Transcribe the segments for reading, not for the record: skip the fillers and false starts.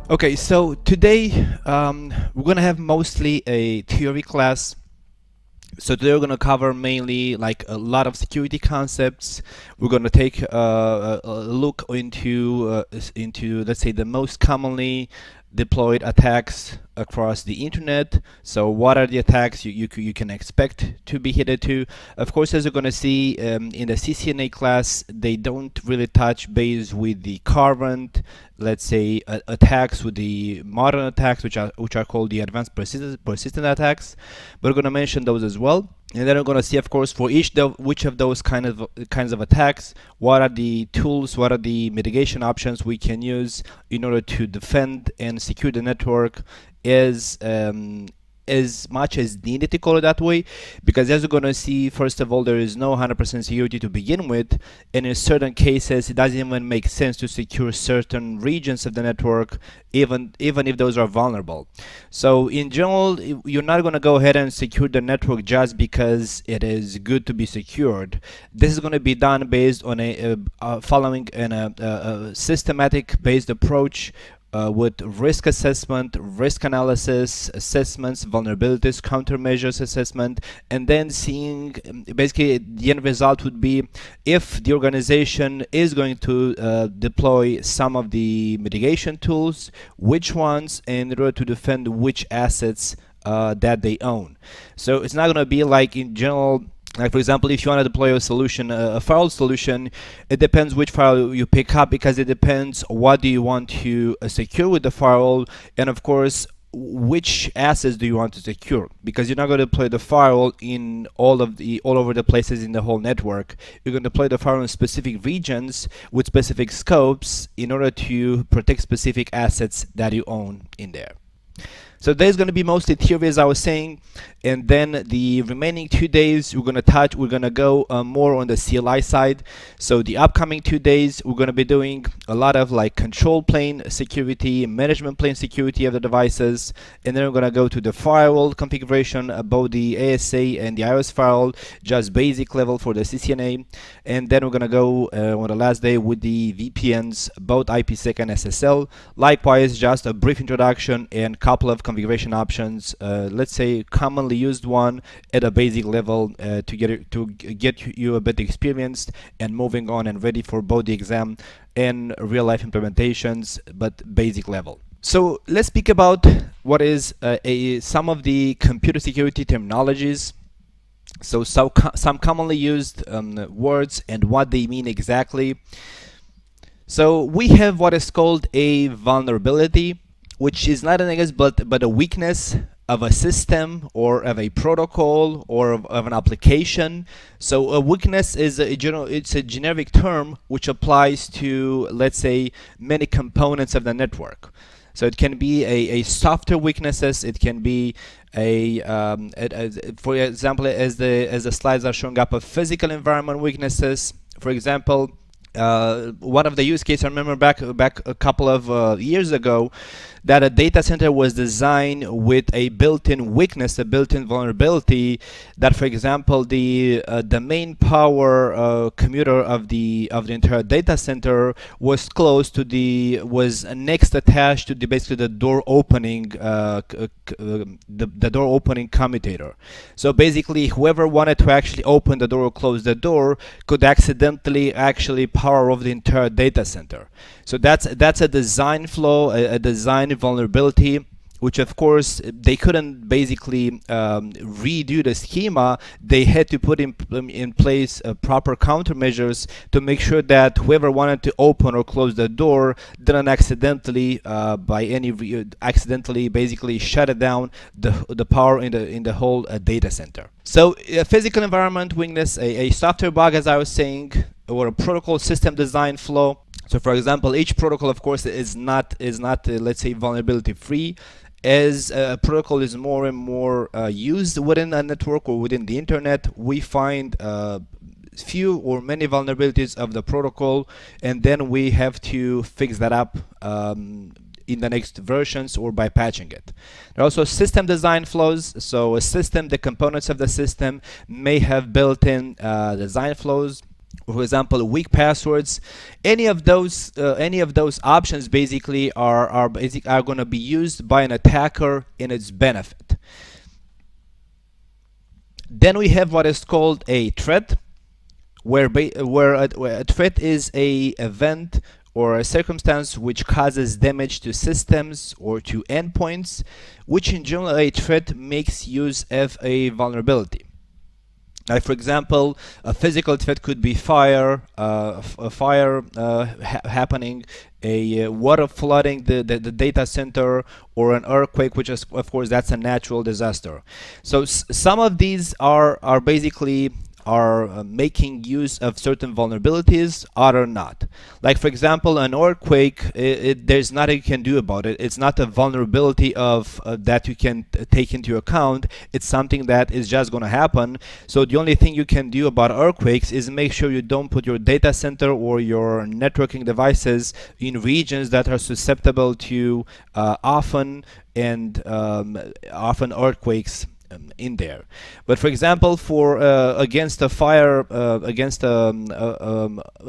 Okay, so today we're gonna have mostly a theory class. So today we're gonna cover mainly like a lot of security concepts. We're gonna take a look into let's say the most commonly deployed attacks across the internet. So what are the attacks you can expect to be hit to? Of course, as you're going to see in the CCNA class, they don't really touch base with the current, let's say, attacks, with the modern attacks, which are called the advanced persistent attacks. But we're going to mention those as well. And then we're going to see, of course, for which of those kinds of attacks, what are the tools, what are the mitigation options we can use in order to defend and secure the network as much as needed, to call it that way, because as you're going to see, first of all, there is no 100% security to begin with, and in certain cases it doesn't even make sense to secure certain regions of the network, even if those are vulnerable. So in general, you're not going to go ahead and secure the network just because it is good to be secured. This is going to be done based on following a systematic based approach, with risk assessment, risk analysis, assessments, vulnerabilities, countermeasures assessment, and then seeing basically the end result would be if the organization is going to deploy some of the mitigation tools, which ones, in order to defend which assets that they own. So it's not going to be like in general. Like, for example, if you want to deploy a solution, a firewall solution, it depends which firewall you pick up, because it depends what do you want to secure with the firewall, and of course which assets do you want to secure, because you're not going to deploy the firewall in all over the places in the whole network. You're going to deploy the firewall in specific regions with specific scopes in order to protect specific assets that you own in there. So there's going to be mostly theory, as I was saying, and then the remaining 2 days we're going to go more on the CLI side. So the upcoming 2 days we're going to be doing a lot of like control plane security, management plane security of the devices, and then we're going to go to the firewall configuration, both the ASA and the iOS firewall, just basic level for the CCNA, and then we're going to go on the last day with the VPNs, both IPsec and SSL. Likewise, just a brief introduction and couple of configuration options, let's say commonly used one at a basic level, to get you a bit experienced and moving on and ready for both the exam and real life implementations, but basic level. So let's speak about what is some of the computer security terminologies. So some commonly used words and what they mean exactly. So we have what is called a vulnerability, which is not an weakness, but a weakness of a system or of a protocol or of an application. So a weakness is it's a generic term which applies to, let's say, many components of the network. So it can be a software weaknesses. It can be for example, as the slides are showing up, a physical environment weaknesses. For example, one of the use cases I remember back a couple of years ago, that a data center was designed with a built-in weakness, a built-in vulnerability, that, for example, the main power commuter of the entire data center was next attached to basically the door opening the door opening commutator. So basically, whoever wanted to actually open the door or close the door could accidentally actually power off the entire data center. So that's a design flaw, a design vulnerability, which of course they couldn't basically redo the schema. They had to put in place proper countermeasures to make sure that whoever wanted to open or close the door didn't accidentally basically shut it down, the power in the whole data center. So a physical environment weakness, a software bug, as I was saying, or a protocol system design flaw. So for example, each protocol of course is not let's say vulnerability free. As a protocol is more and more used within a network or within the internet, we find few or many vulnerabilities of the protocol, and then we have to fix that up in the next versions or by patching it. There are also system design flaws. So a system, the components of the system may have built-in design flaws. For example, weak passwords. Any of those options basically are going to be used by an attacker in its benefit. Then we have what is called a threat, where a threat is a event or a circumstance which causes damage to systems or to endpoints, which in general a threat makes use of a vulnerability. Like for example, a physical threat could be fire, happening, a water flooding the data center, or an earthquake, which is of course that's a natural disaster. So some of these are basically making use of certain vulnerabilities, other not. Like for example, an earthquake, there's nothing you can do about it. It's not a vulnerability of that you can take into account. It's something that is just going to happen. So the only thing you can do about earthquakes is make sure you don't put your data center or your networking devices in regions that are susceptible to often earthquakes in there. But for example, for against a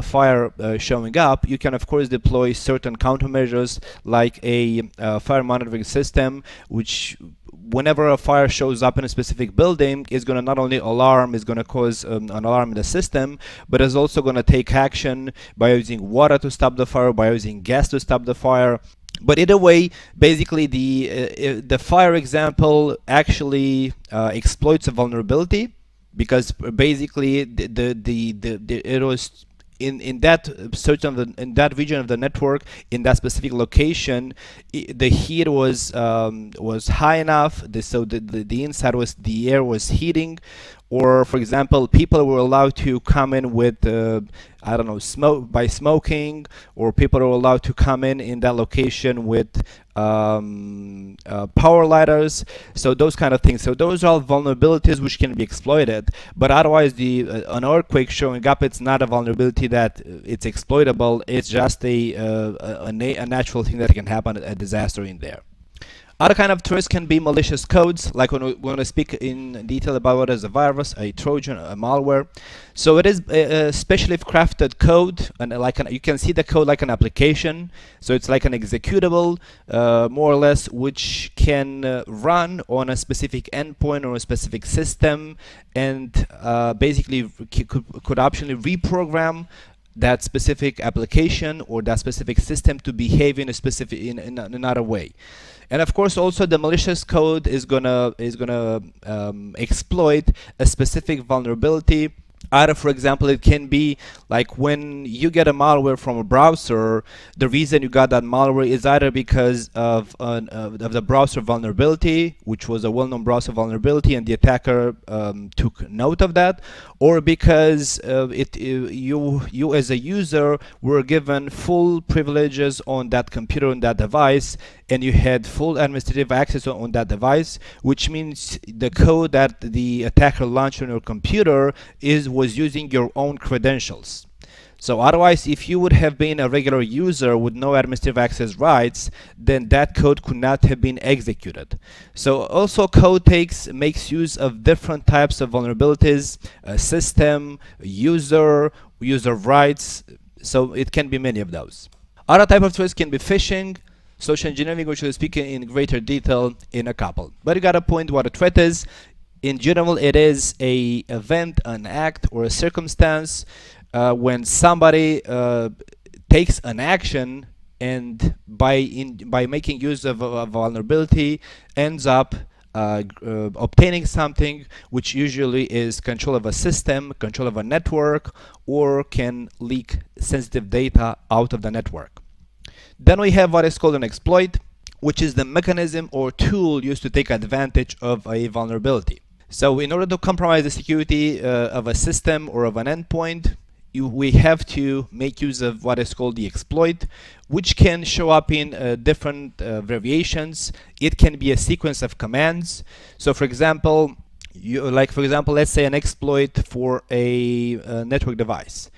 fire showing up, you can of course deploy certain countermeasures like a fire monitoring system, which whenever a fire shows up in a specific building is going to not only is going to cause an alarm in the system, but is also going to take action by using water to stop the fire, by using gas to stop the fire. But either way, basically the fire example actually exploits a vulnerability, because basically it was in that in that region of the network, in that specific location, the heat was high enough, so the air was heating, or for example, people were allowed to come in with I don't know, smoking, or people are allowed to come in that location with power lighters. So those kind of things. So those are all vulnerabilities which can be exploited. But otherwise, an earthquake showing up, it's not a vulnerability that it's exploitable. It's just a natural thing that can happen, a disaster in there. Other kind of threats can be malicious codes, like when we're going to speak in detail about what is a virus, a Trojan, a malware. So it is a specially crafted code, and you can see the code like an application. So it's like an executable, more or less, which can run on a specific endpoint or a specific system, and basically could optionally reprogram that specific application or that specific system to behave in in another way. And of course, also the malicious code is gonna exploit a specific vulnerability. Either, for example, it can be like when you get a malware from a browser, the reason you got that malware is either because of the browser vulnerability, which was a well-known browser vulnerability, and the attacker took note of that, or because you as a user were given full privileges on that computer, on that device, and you had full administrative access on that device, which means the code that the attacker launched on your computer was using your own credentials. So otherwise, if you would have been a regular user with no administrative access rights, then that code could not have been executed. So also code makes use of different types of vulnerabilities, system, user rights, so it can be many of those. Other type of threats can be phishing, social engineering, which we'll speak in greater detail in a couple. But you got to point what a threat is. In general, it is a event, an act, or a circumstance when somebody takes an action and by making use of a vulnerability ends up obtaining something, which usually is control of a system, control of a network, or can leak sensitive data out of the network. Then we have what is called an exploit, which is the mechanism or tool used to take advantage of a vulnerability. So in order to compromise the security of a system or of an endpoint, we have to make use of what is called the exploit, which can show up in different variations. It can be a sequence of commands. So for example, let's say an exploit for a network device.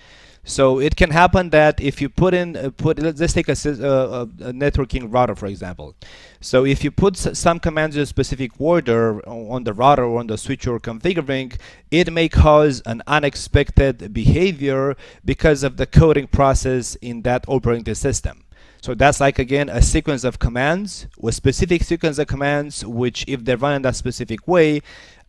So it can happen that if you put in let's take a networking router, for example. So if you put some commands in a specific order on the router or on the switch you're configuring, it may cause an unexpected behavior because of the coding process in that operating system. So that's like, again, a sequence of commands, with specific sequence of commands, which if they're run in that specific way,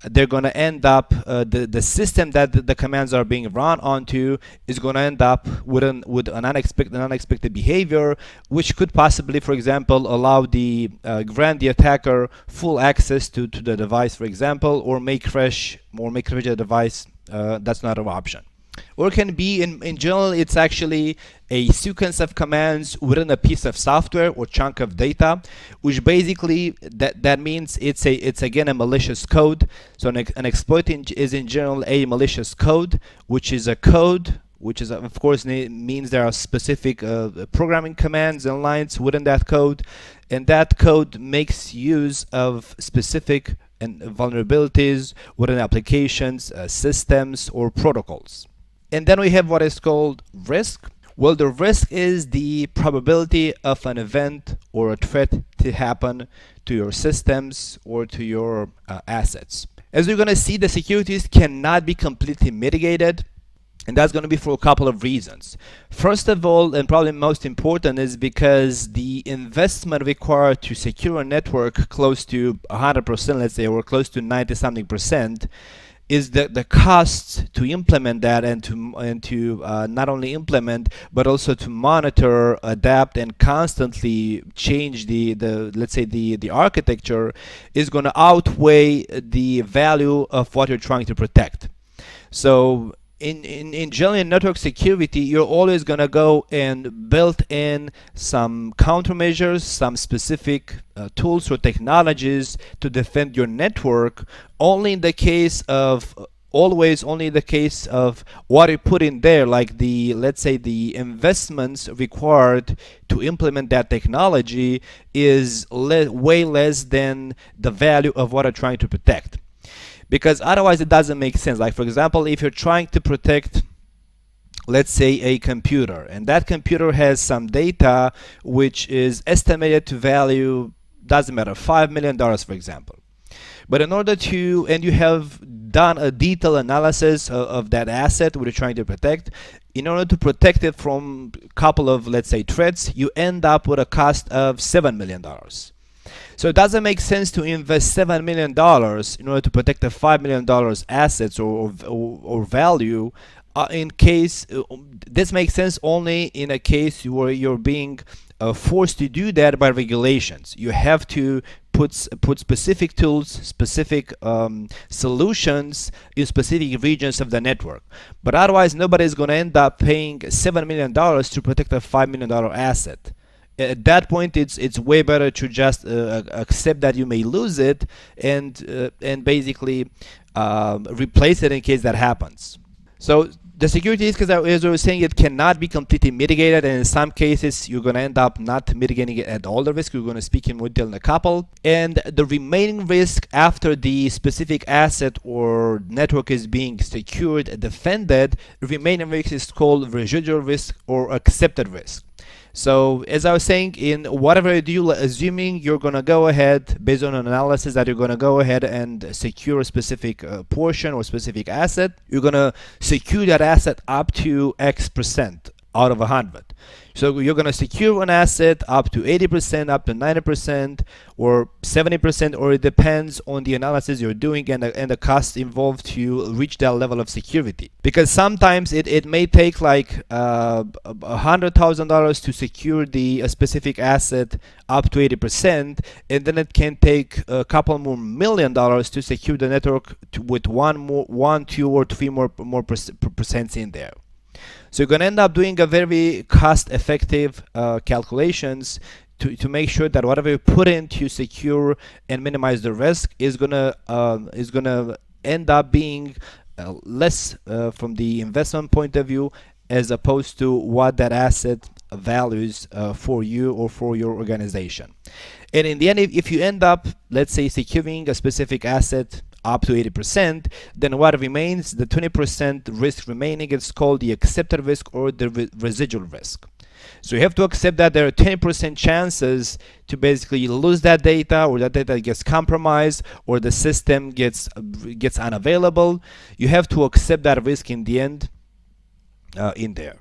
they're going to end up, the system that the commands are being run onto is going to end up with an unexpected behavior, which could possibly, for example, allow grant the attacker full access to the device, for example, or make crash the device. That's not an option. Or it can be, in general, it's actually a sequence of commands within a piece of software or chunk of data, which basically that means it's again a malicious code. So an exploit is in general a malicious code, which is a code which is of course means there are specific programming commands and lines within that code, and that code makes use of specific vulnerabilities within applications, systems, or protocols. And then we have what is called risk. Well, the risk is the probability of an event or a threat to happen to your systems or to your assets. As we're going to see, the securities cannot be completely mitigated, and that's going to be for a couple of reasons. First of all, and probably most important, is because the investment required to secure a network close to 100%, let's say, or close to 90-something%, is the cost to implement that, and to not only implement but also to monitor, adapt, and constantly change let's say the architecture, is going to outweigh the value of what you're trying to protect. So in general, in network security, you're always going to go and build in some countermeasures, some specific tools or technologies to defend your network, only in the case of what you put in there, like let's say the investments required to implement that technology is way less than the value of what you're trying to protect. Because otherwise it doesn't make sense. Like, for example, if you're trying to protect, let's say, a computer, and that computer has some data which is estimated to value, doesn't matter, $5 million, for example. But in order to, and you have done a detailed analysis of that asset which you're trying to protect, in order to protect it from a couple of, let's say, threats, you end up with a cost of $7 million. So it doesn't make sense to invest $7 million in order to protect a $5 million assets or value. In case this makes sense only in a case where you're being forced to do that by regulations. You have to put specific tools, specific solutions in specific regions of the network. But otherwise, nobody is going to end up paying $7 million to protect a $5 million asset. At that point, it's way better to just accept that you may lose it and basically replace it in case that happens. So the security risk, as I was saying, it cannot be completely mitigated, and in some cases you're going to end up not mitigating it at all. The risk, we're going to speak in more detail in a couple. And the remaining risk after the specific asset or network is being secured, defended, remaining risk is called residual risk or accepted risk. So as I was saying, in whatever you do, assuming you're going to go ahead, based on an analysis that you're going to go ahead and secure a specific portion or specific asset, you're going to secure that asset up to X% out of 100. So you're going to secure an asset up to 80%, up to 90%, or 70%, or it depends on the analysis you're doing and the cost involved to reach that level of security. Because sometimes it may take like $100,000 to secure a specific asset up to 80%, and then it can take a couple more $1 million to secure the network with 1, 2, or 3 more percents in there. So you're going to end up doing a very cost-effective calculations to make sure that whatever you put in to secure and minimize the risk is gonna end up being less from the investment point of view, as opposed to what that asset values for you or for your organization. And in the end, if you end up, let's say, securing a specific asset up to 80%, then what remains, the 20% risk remaining, is called the accepted risk or the residual risk. So you have to accept that there are 10% chances to basically lose that data, or that data gets compromised, or the system gets unavailable. You have to accept that risk in the end in there.